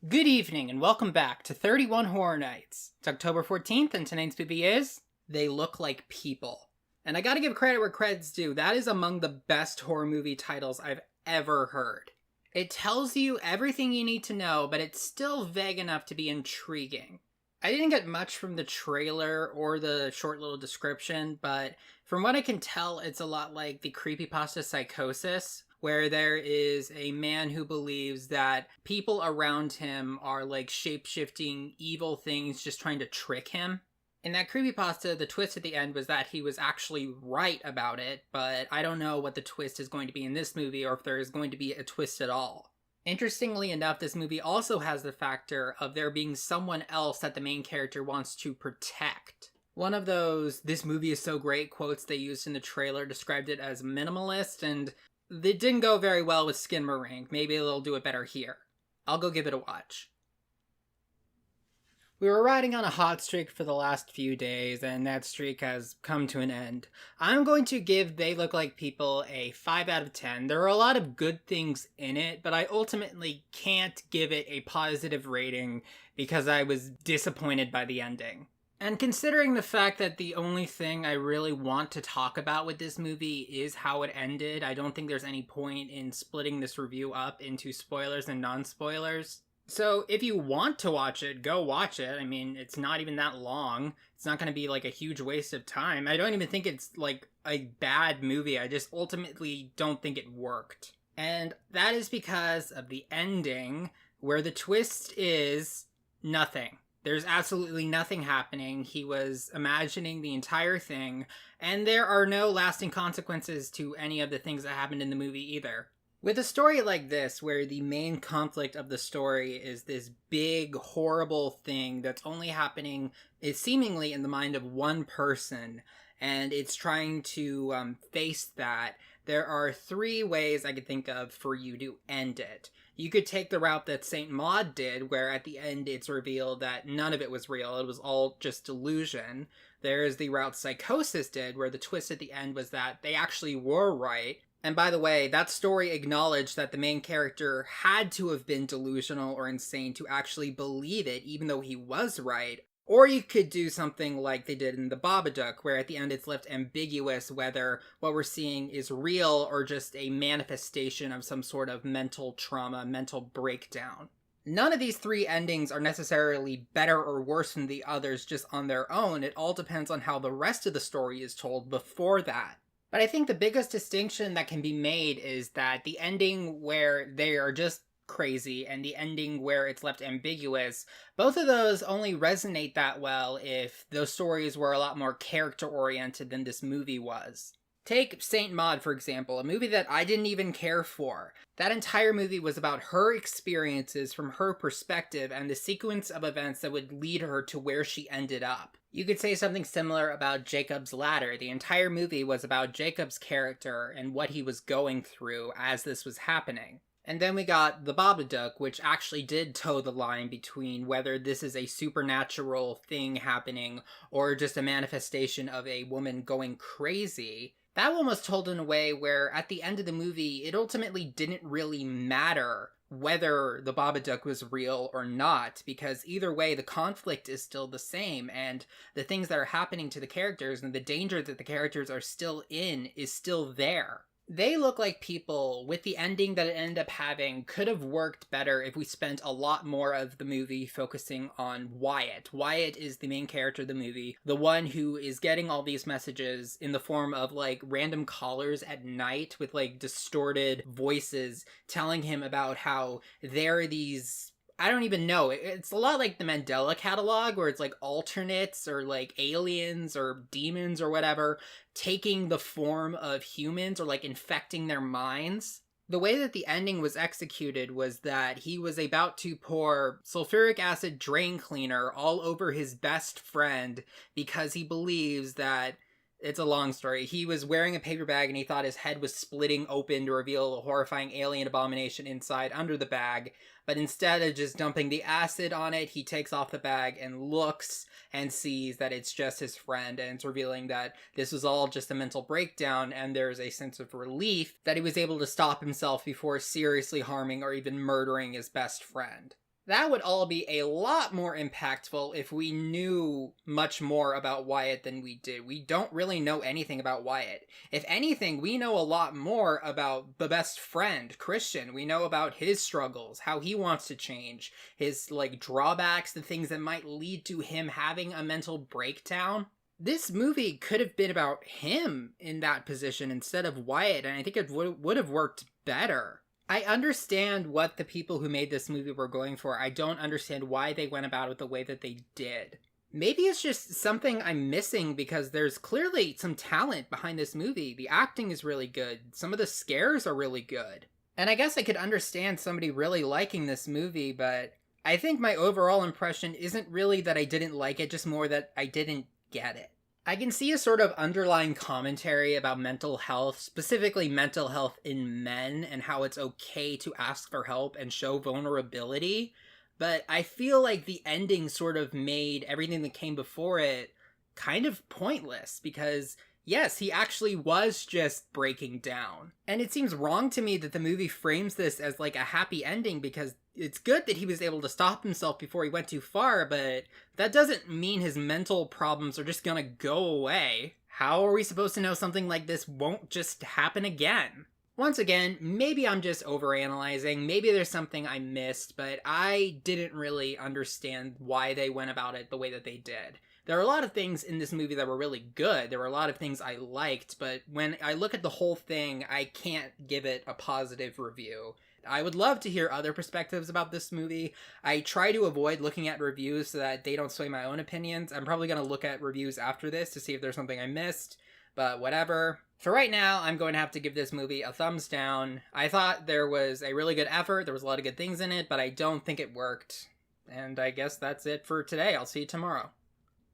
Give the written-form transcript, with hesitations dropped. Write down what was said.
Good evening and welcome back to 31 Horror Nights. It's October 14th and tonight's movie is They Look Like People. And I gotta give credit where credit's due. That is among the best horror movie titles I've ever heard. It tells you everything you need to know, but it's still vague enough to be intriguing. I didn't get much from the trailer or the short little description, but from what I can tell, it's a lot like the creepypasta Psychosis, where there is a man who believes that people around him are like shape-shifting evil things just trying to trick him. In that creepypasta, the twist at the end was that he was actually right about it, but I don't know what the twist is going to be in this movie or if there is going to be a twist at all. Interestingly enough, this movie also has the factor of there being someone else that the main character wants to protect. One of those "this movie is so great" quotes they used in the trailer described it as minimalist, and it didn't go very well with Skinamarink. Maybe they'll do it better here. I'll go give it a watch. We were riding on a hot streak for the last few days, and that streak has come to an end. I'm going to give They Look Like People a 5 out of 10. There are a lot of good things in it, but I ultimately can't give it a positive rating because I was disappointed by the ending. And considering the fact that the only thing I really want to talk about with this movie is how it ended, I don't think there's any point in splitting this review up into spoilers and non-spoilers. So if you want to watch it, go watch it. I mean, it's not even that long. It's not going to be like a huge waste of time. I don't even think it's like a bad movie. I just ultimately don't think it worked. And that is because of the ending, where the twist is nothing. There's absolutely nothing happening. He was imagining the entire thing, and there are no lasting consequences to any of the things that happened in the movie either. With a story like this, where the main conflict of the story is this big, horrible thing that's only happening, is seemingly in the mind of one person, and it's trying to face that, there are 3 ways I could think of for you to end it. You could take the route that Saint Maud did, where at the end it's revealed that none of it was real, it was all just delusion. There's the route Psychosis did, where the twist at the end was that they actually were right. And by the way, that story acknowledged that the main character had to have been delusional or insane to actually believe it, even though he was right. Or you could do something like they did in The Babadook, where at the end it's left ambiguous whether what we're seeing is real or just a manifestation of some sort of mental trauma, mental breakdown. None of these 3 endings are necessarily better or worse than the others just on their own. It all depends on how the rest of the story is told before that. But I think the biggest distinction that can be made is that the ending where they are just crazy and the ending where it's left ambiguous, both of those only resonate that well if those stories were a lot more character-oriented than this movie was. Take Saint Maud, for example, a movie that I didn't even care for. That entire movie was about her experiences from her perspective and the sequence of events that would lead her to where she ended up. You could say something similar about Jacob's Ladder. The entire movie was about Jacob's character and what he was going through as this was happening. And then we got The Babadook, which actually did toe the line between whether this is a supernatural thing happening or just a manifestation of a woman going crazy. That one was told in a way where at the end of the movie, it ultimately didn't really matter whether the Babadook was real or not, because either way, the conflict is still the same, and the things that are happening to the characters and the danger that the characters are still in is still there. They Look Like People, with the ending that it ended up having, could have worked better if we spent a lot more of the movie focusing on Wyatt. Wyatt is the main character of the movie, the one who is getting all these messages in the form of like random callers at night with like distorted voices telling him about how there are these, I don't even know. It's a lot like the Mandela catalog, where it's like alternates or like aliens or demons or whatever taking the form of humans or like infecting their minds. The way that the ending was executed was that he was about to pour sulfuric acid drain cleaner all over his best friend because he believes that, it's a long story, he was wearing a paper bag and he thought his head was splitting open to reveal a horrifying alien abomination inside under the bag. But instead of just dumping the acid on it, he takes off the bag and looks and sees that it's just his friend, and it's revealing that this was all just a mental breakdown, and there's a sense of relief that he was able to stop himself before seriously harming or even murdering his best friend. That would all be a lot more impactful if we knew much more about Wyatt than we did. We don't really know anything about Wyatt. If anything, we know a lot more about the best friend, Christian. We know about his struggles, how he wants to change, his, like, drawbacks, the things that might lead to him having a mental breakdown. This movie could have been about him in that position instead of Wyatt, and I think it would have worked better. I understand what the people who made this movie were going for. I don't understand why they went about it the way that they did. Maybe it's just something I'm missing because there's clearly some talent behind this movie. The acting is really good. Some of the scares are really good. And I guess I could understand somebody really liking this movie, but I think my overall impression isn't really that I didn't like it, just more that I didn't get it. I can see a sort of underlying commentary about mental health, specifically mental health in men, and how it's okay to ask for help and show vulnerability, but I feel like the ending sort of made everything that came before it kind of pointless, because yes, he actually was just breaking down. And it seems wrong to me that the movie frames this as like a happy ending, because it's good that he was able to stop himself before he went too far, but that doesn't mean his mental problems are just gonna go away. How are we supposed to know something like this won't just happen again? Once again, maybe I'm just overanalyzing, maybe there's something I missed, but I didn't really understand why they went about it the way that they did. There are a lot of things in this movie that were really good. There were a lot of things I liked, but when I look at the whole thing, I can't give it a positive review. I would love to hear other perspectives about this movie. I try to avoid looking at reviews so that they don't sway my own opinions. I'm probably going to look at reviews after this to see if there's something I missed, but whatever. For right now, I'm going to have to give this movie a thumbs down. I thought there was a really good effort, there was a lot of good things in it, but I don't think it worked. And I guess that's it for today. I'll see you tomorrow.